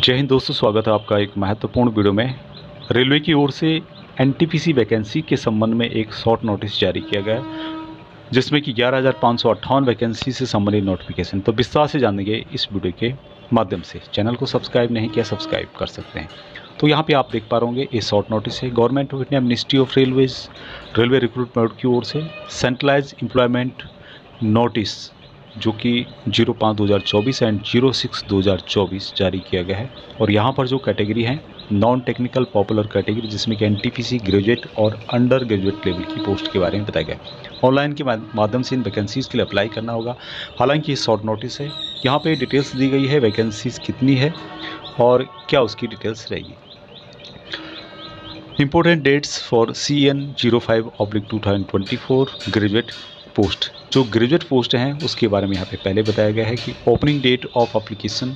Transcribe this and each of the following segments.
जय हिंद दोस्तों, स्वागत है आपका एक महत्वपूर्ण वीडियो में। रेलवे की ओर से एनटीपीसी वैकेंसी के संबंध में एक शॉर्ट नोटिस जारी किया गया है, जिसमें कि 11,558 वैकेंसी से संबंधित नोटिफिकेशन। तो विस्तार से जानेंगे इस वीडियो के माध्यम से। चैनल को सब्सक्राइब नहीं किया, सब्सक्राइब कर सकते हैं। तो यहाँ पे आप देख पा रहे ये शॉर्ट नोटिस है। Government of India ministry of railways railway recruitment की ओर से सेंट्रलाइज एम्प्लॉयमेंट नोटिस जो कि 05/2024 एंड 06/2024 जारी किया गया है। और यहाँ पर जो कैटेगरी है नॉन टेक्निकल पॉपुलर कैटेगरी, जिसमें कि एनटीपीसी ग्रेजुएट और अंडर ग्रेजुएट लेवल की पोस्ट के बारे में बताया गया है। ऑनलाइन के माध्यम से इन वैकेंसीज़ के लिए अप्लाई करना होगा। हालांकि ये शॉर्ट नोटिस है। यहाँ पे डिटेल्स दी गई है वैकेंसीज़ कितनी है और क्या उसकी डिटेल्स रहेगी। Important dates for CN 05/2024 graduate post. जो ग्रेजुएट पोस्ट हैं उसके बारे में यहाँ पे पहले बताया गया है कि ओपनिंग डेट ऑफ एप्लीकेशन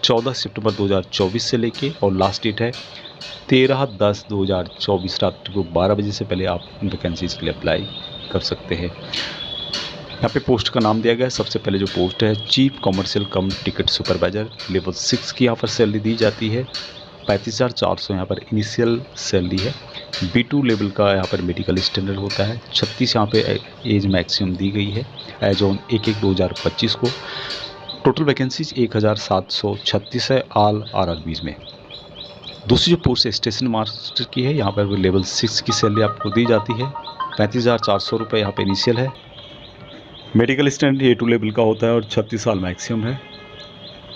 14 सितंबर 2024 से लेके और लास्ट डेट है 13/10/2024 रात को 12 बजे से पहले आप वैकेंसीज के लिए अप्लाई कर सकते हैं। यहाँ पे पोस्ट का नाम दिया गया है। सबसे पहले जो पोस्ट है चीफ कॉमर्शियल कम टिकट सुपरवाइजर लेवल 6 की यहाँ पर सैलरी दी जाती है। 35,400 यहाँ पर इनिशियल सैलरी है। B2 लेवल का यहाँ पर मेडिकल स्टैंडर्ड होता है। 36 यहाँ पे एज मैक्सिमम दी गई है एज ऑन 1/1/2025 को। टोटल वैकेंसीज 1,736 है ऑल RRBs में। दूसरी जो पोस्ट स्टेशन मास्टर की है, यहाँ पर लेवल 6 की सैलरी आपको दी जाती है। 35,400 रुपये यहाँ पे इनिशियल है। मेडिकल स्टैंडर्ड A2 लेवल का होता है और 36 साल मैक्सिमम है।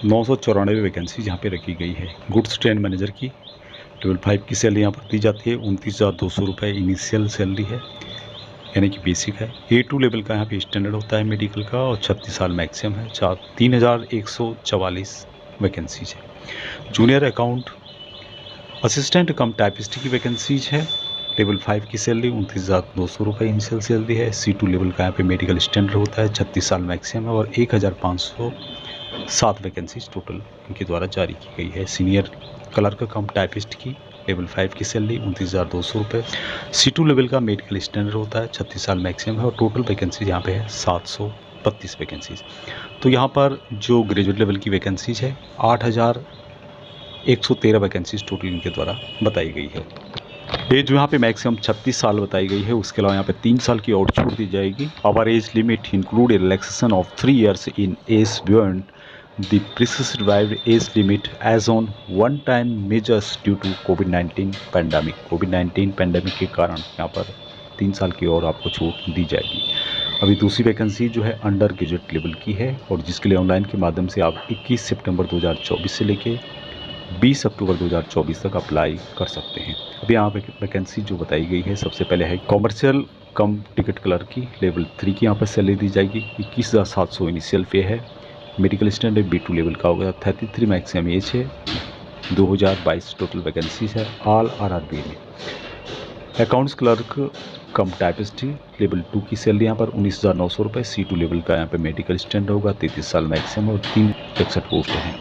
994 वैकेंसीज यहाँ पे रखी गई है। गुड्स ट्रेन मैनेजर की लेवल 5 की सैलरी यहाँ पर दी जाती है। 29,200 रुपये इनिशियल सैलरी है, यानी कि बेसिक है। A2 लेवल का यहाँ पे स्टैंडर्ड होता है मेडिकल का और 36 साल मैक्सिमम है। 3,144 वैकेंसीज है। जूनियर अकाउंट असिस्टेंट कम टाइपिस्ट की वैकेंसीज है। लेवल 5 की सैलरी 29,200 रुपये इनिशियल सैलरी है। C2 लेवल का यहाँ पे मेडिकल स्टैंडर्ड होता है। 36 साल मैक्सिमम है और 1,507 वैकेंसीज टोटल इनके द्वारा जारी की गई है। सीनियर क्लर्क कम टाइपिस्ट की लेवल 5 की सैलरी 29,200 रुपये। C2 लेवल का मेडिकल स्टैंडर्ड होता है। 36 साल मैक्सिमम है और टोटल वैकेंसीज यहाँ पे है 732 वैकेंसीज। तो यहाँ पर जो ग्रेजुएट लेवल की वैकेंसीज है 8,113 वैकेंसीज टोटल इनके द्वारा बताई गई है। ये जो यहाँ पे मैक्सिमम 36 साल बताई गई है, उसके अलावा यहाँ पे 3 साल की और छूट दी जाएगी। Our age limit include a relaxation of 3 years in age beyond the prescribed age limit age on one time measures due to कोविड-19 पैंडमिक। कोविड-19 पैंडमिक के कारण यहाँ पर 3 साल की और आपको छूट दी जाएगी। अभी दूसरी वैकेंसी जो है अंडर ग्रेजुएट लेवल की है और जिसके लिए ऑनलाइन के माध्यम से आप 21 सितंबर 2024 से लेके 20 अक्टूबर 2024 तक अप्लाई कर सकते हैं। अभी यहाँ पे वैकेंसी जो बताई गई है, सबसे पहले है कॉमर्शियल कम टिकट क्लर्क की लेवल 3 की यहाँ पर सैलरी दी जाएगी। 21,700 इनिशियल पे है। मेडिकल स्टैंडर्ड B2 लेवल का होगा। 33 मैक्सिमम एज है। 2022 टोटल वैकेंसीज है ऑल RRB में। अकाउंट्स क्लर्क कम टाइपिस्ट लेवल 2 की सैलरी यहाँ पर 19,900 रुपये। C2 लेवल का यहाँ पे मेडिकल स्टैंडर्ड होगा। 33 साल मैक्सिमम और 361 पोस्ट हैं।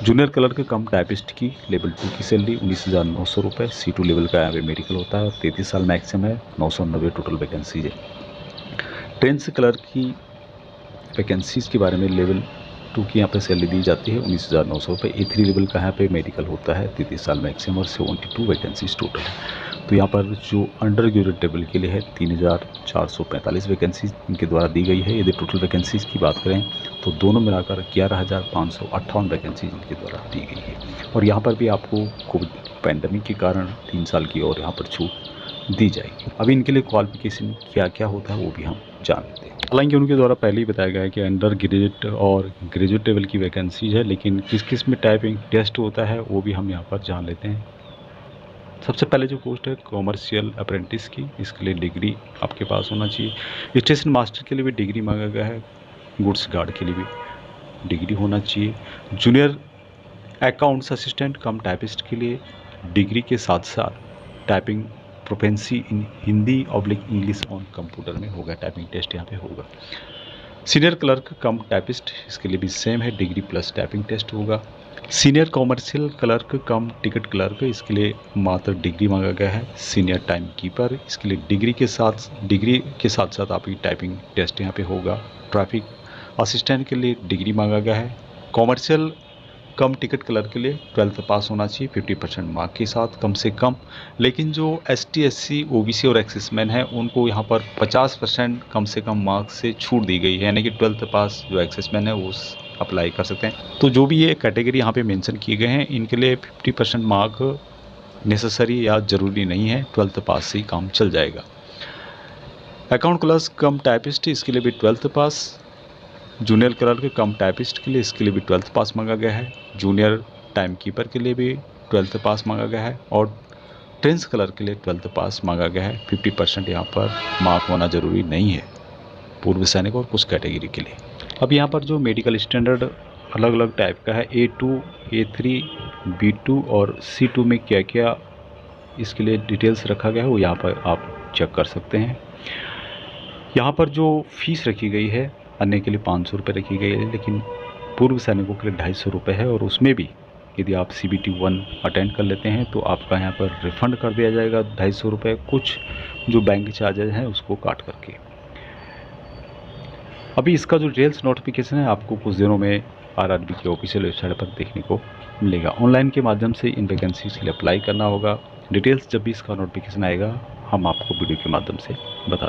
जूनियर क्लर्क कम टाइपिस्ट की लेवल 2 की सैलरी 19,900 रुपये। C2 लेवल का यहाँ पे मेडिकल होता है। 33 साल मैक्सिमम है। 990 टोटल वैकेंसीज है। ट्रेन्स क्लर्क की वैकेंसीज़ के बारे में लेवल 2 की यहाँ पे सैलरी दी जाती है 19,900 रुपये। A3 लेवल का यहाँ पे मेडिकल होता है। 33 साल मैक्सिमम और 72 वैकेंसीज टोटल है। तो यहाँ पर जो अंडर ग्रेजुएट लेवल के लिए है 3,445 वैकेंसीज इनके द्वारा दी गई है। यदि टोटल वैकेंसीज की बात करें तो दोनों मिलाकर 11,558 वैकेंसीज इनके द्वारा दी गई है। और यहाँ पर भी आपको कोविड पैंडमिक के कारण 3 साल की और यहाँ पर छूट दी जाएगी। अभी इनके लिए क्वालिफिकेशन क्या क्या होता है वो भी हम जान लेते हैं। हालांकि उनके द्वारा पहले ही बताया गया है कि अंडर ग्रेजुएट और ग्रेजुएट लेवल की वैकेंसीज है, लेकिन किस किस में टाइपिंग टेस्ट होता है वो भी हम यहाँ पर जान लेते हैं। सबसे पहले जो पोस्ट है कॉमर्शियल अप्रेंटिस की, इसके लिए डिग्री आपके पास होना चाहिए। स्टेशन मास्टर के लिए भी डिग्री मांगा गया है। गुड्स गार्ड के लिए भी डिग्री होना चाहिए। जूनियर अकाउंट्स असिस्टेंट कम टाइपिस्ट के लिए डिग्री के साथ साथ typing proficiency in Hindi oblique English on computer में होगा। टाइपिंग टेस्ट यहाँ पे होगा। सीनियर क्लर्क कम टाइपिस्ट, इसके लिए भी सेम है, डिग्री प्लस टाइपिंग टेस्ट होगा। सीनियर कॉमर्शियल क्लर्क कम टिकट क्लर्क, इसके लिए मात्र डिग्री मांगा गया है। सीनियर टाइम कीपर, इसके लिए डिग्री के साथ साथ आपकी टाइपिंग टेस्ट यहाँ पे होगा। ट्रैफिक असिस्टेंट के लिए डिग्री मांगा गया है। कॉमर्शियल कम टिकट कलर के लिए 12th पास होना चाहिए 50% मार्क के साथ कम से कम। लेकिन जो ST SC OBC और एक्सेसमैन है उनको यहाँ पर 50% कम से कम मार्क्स से छूट दी गई है, यानी कि 12th पास जो एक्सेसमैन है वो अप्लाई कर सकते हैं। तो जो भी ये कैटेगरी यहाँ पे मेंशन किए गए हैं इनके लिए 50% मार्क नेसेसरी या ज़रूरी नहीं है, 12th पास से ही काम चल जाएगा। अकाउंट क्लास कम टाइपिस्ट इसके लिए भी 12th पास। जूनियर क्लर्क के कम टाइपिस्ट के लिए इसके लिए भी 12th पास मांगा गया है। जूनियर टाइम कीपर के लिए भी 12th पास मांगा गया है और ट्रेंस क्लर्क के लिए 12th पास मांगा गया है। 50% यहाँ पर मार्क होना ज़रूरी नहीं है पूर्व सैनिक और कुछ कैटेगरी के लिए। अब यहाँ पर जो मेडिकल स्टैंडर्ड अलग अलग टाइप का है, A2, A3, B2 और C2 में क्या क्या इसके लिए डिटेल्स रखा गया है वो यहाँ पर आप चेक कर सकते हैं। यहाँ पर जो फीस रखी गई है अन्य के लिए 500 रुपये रखी गई है, लेकिन पूर्व सैनिकों के लिए 250 रुपये है और उसमें भी यदि आप CBT 1 अटेंड कर लेते हैं तो आपका यहाँ पर रिफ़ंड कर दिया जाएगा 250 रुपये, कुछ जो बैंक चार्जेज हैं उसको काट करके। अभी इसका जो डिटेल्स नोटिफिकेशन है आपको कुछ दिनों में RRB की ऑफिशियल वेबसाइट पर देखने को मिलेगा। ऑनलाइन के माध्यम से इन वैकेंसी के लिए अप्लाई करना होगा। डिटेल्स जब भी इसका नोटिफिकेशन आएगा हम आपको वीडियो के माध्यम से बता